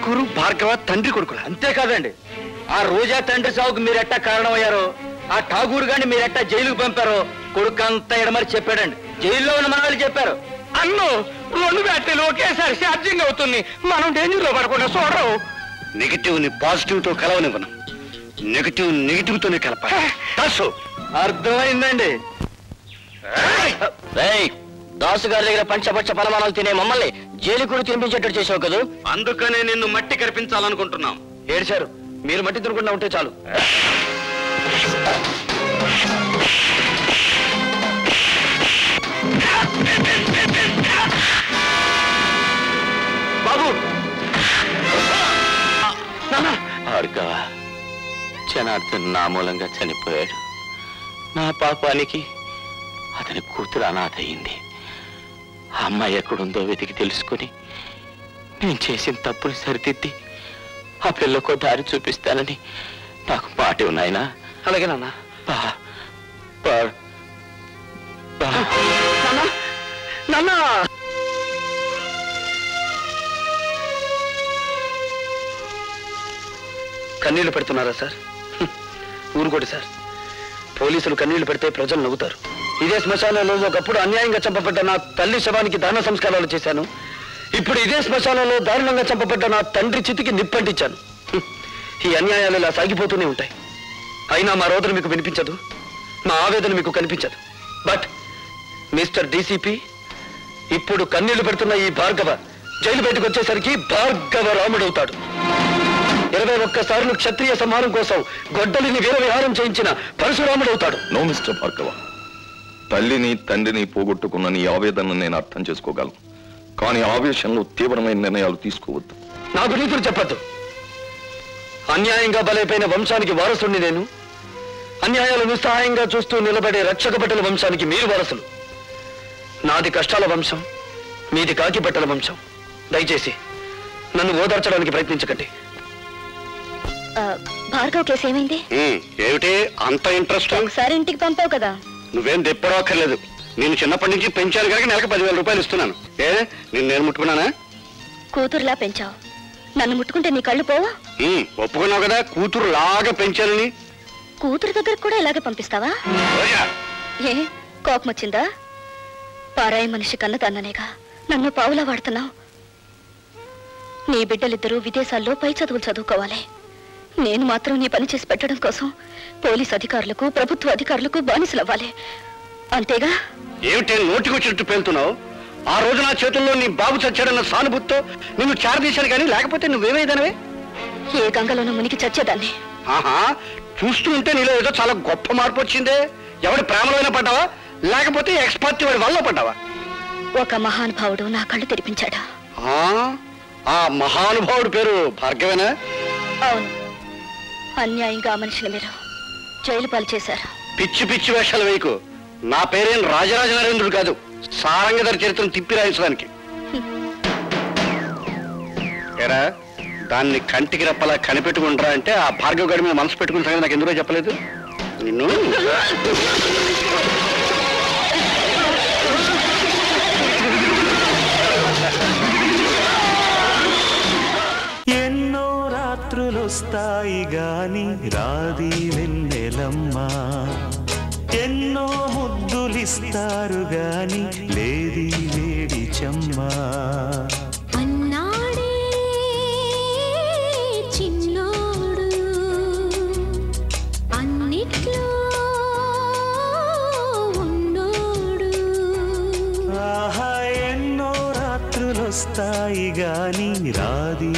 ఠాకూరు భార్గవ తండ్రి కొడుకులు. అంతేకాదండి, ఆ రోజా తండ్రి సాగుకు మీరెట్టా కారణమయ్యారో, ఆ ఠాకూరు గారిని మీరెట్టా జైలుకు పంపారో కొడుకంతా ఎడమరి చెప్పాడండి. జైల్లో ఉన్న మనవాళ్ళు చెప్పారు. అన్ను 2 బ్యాటరీలు ఒకేసారి ఛార్జింగ్ అవుతుంది, మనం డేంజర్ లో పడకుండా చూడరు. నెగిటివ్ ని పాజిటివ్ తో కలవనివ్వను, నెగిటివ్ నెగిటివ్ తోనే కలపాలి. అర్థమైందండి. దాసు గారి దగ్గర పంచపక్ష పరమాణాలు తినే మమ్మల్ని జైలు కూడా తినిపించేటట్టు చేసావు కదా, అందుకనే నిన్ను మట్టి కరిపించాలనుకుంటున్నాం. ఏడ్చారు, మీరు మట్టి తినకుండా ఉంటే చాలు. బాబు భార్గవ, జనార్దన్ నా మూలంగా చనిపోయాడు. నా పాపానికి అతని కూతురు అనాథ అయింది. ఆ అమ్మాయి ఎక్కడుందో వెతికి తెలుసుకుని నేను చేసిన తప్పుని సరిదిద్ది ఆ పిల్లకు దారి చూపిస్తానని నాకు మాట ఉన్నాయనా. అలాగే నాన్న. కన్నీళ్లు పెడుతున్నారా సార్? ఊరుకోటి సార్, పోలీసులు కన్నీళ్లు పెడితే ప్రజలు నవ్వుతారు. ఇదే శ్మశానంలో ఒకప్పుడు అన్యాయంగా చంపబడ్డ నా తల్లి శవానికి దాన సంస్కారాలు చేశాను. ఇప్పుడు ఇదే శ్మశానంలో దారుణంగా చంపబడ్డ నా తండ్రి చితికి నిప్పంటించాను. ఈ అన్యాయాలు ఇలా సాగిపోతూనే ఉంటాయి. అయినా మా రోదన మీకు వినిపించదు, మా ఆవేదన మీకు కనిపించదు. బట్ మిస్టర్ డీసీపీ, ఇప్పుడు కన్నీళ్లు పెడుతున్న ఈ భార్గవ జైలు బయటకు వచ్చేసరికి భార్గవ రాముడవుతాడు. 21 సార్లు క్షత్రియ సంహారం కోసం గొడ్డలిని వీర విహారం చేయించిన పరశురాముడవుతాడు. నో మిస్టర్ భార్గవ, తల్లిని తండ్రిని పోగొట్టుకున్న నీ ఆవేదనను నేను అర్థం చేసుకోగలను. కానీ ఆవేశంలో తీవ్రమైన నిర్ణయాలు తీసుకోవద్దు. నాకు నీతులు చెప్పద్దు. అన్యాయంగా బలైపోయిన వంశానికి వారసుని నేను. అన్యాయాలు నిస్సహాయంగా చూస్తూ నిలబడే రక్షక బట్టల వంశానికి మీరు వారసులు. నాది కష్టాల వంశం, మీది కాకి బట్టల వంశం. దయచేసి నన్ను ఓదార్చడానికి ప్రయత్నించకండి. భార్గవ్ కేసు ఏమైంది? ఏమిటి అంత ఇంట్రెస్ట్? ఒకసారి ఇంటికి పంపావు కదా. నువ్వేం తెప్పడక్కర్లేదు. నేను చిన్నప్పటి నుంచి పెంచాను కనుక నెలకు 10,000 రూపాయలు ఇస్తున్నాను. నేను ముట్టుకున్నానా? కూతురులా పెంచావు, నన్ను ముట్టుకుంటే నీ కళ్ళు పోవా? ఒప్పుకున్నావు కదా కూతురు లాగా పెంచాలని. కూతురు దగ్గరకు కూడా ఇలాగే పంపిస్తావా? ఏ కోపం వచ్చిందా? పారాయి మనిషి కన్న తన్ననేగా నన్ను పావులా వాడుతున్నావు. నీ బిడ్డలిద్దరూ విదేశాల్లో పై చదువులు చదువుకోవాలి. నేను మాత్రం నీ పని చేసి పెట్టడం కోసం పోలీస్ అధికారులకు ప్రభుత్వ అధికారులకు బానిసలవ్వాలి. అంతేగా? ఏమిటి నోటికొచ్చినట్టు పేలుతున్నావు? ఆ రోజు నా చేతుల్లో నీ బాబు చచ్చాడన్న సానుభూతితో నిన్ను చారదీశాను, కానీ లేకపోతే నువ్వేమైదానవే? ఏ గంగలోనూ మునిగి చచ్చేదాన్ని. ఆహా, చూస్తూ ఉంటే నీలో ఏదో చాలా గొప్ప మార్పు వచ్చిందే. ఎవడి ప్రేమలోనే పడ్డావా, లేకపోతే ఎక్స్పర్ట్ వాడి వల్ల పడ్డావా? ఒక మహానుభావుడు నా కళ్ళు తెరిపించాడా. ఆ మహానుభావుడు పేరు భార్గవేనా? అవును. అన్యాయంగా ఆ మనిషిని మీరు జైలు పాలు చేశారు. పిచ్చి పిచ్చి వేషాలు వేయకు. నా పేరేం రాజరాజ నరేంద్రుడు కాదు, సారంగధర చరిత్రను తిప్పి రాయించడానికి. ఏరా, దాన్ని కంటికి రెప్పలా కనిపెట్టుకుంటారా అంటే ఆ భార్గవ గడి మీద మనసు పెట్టుకున్న సంగతి నాకు ఎందుకో చెప్పలేదు. నిన్ను ఎన్నో రాత్రులొస్తాయి గాని రాది వెన్నెలమ్మా, ఎన్నో ముద్దులిస్తారు గాని లేది వేడి చెమ్మా. అన్నాడే చిన్నోడు అన్నిట్లో ఉన్నోడు. ఆహా, ఎన్నో రాత్రులొస్తాయి గాని రాది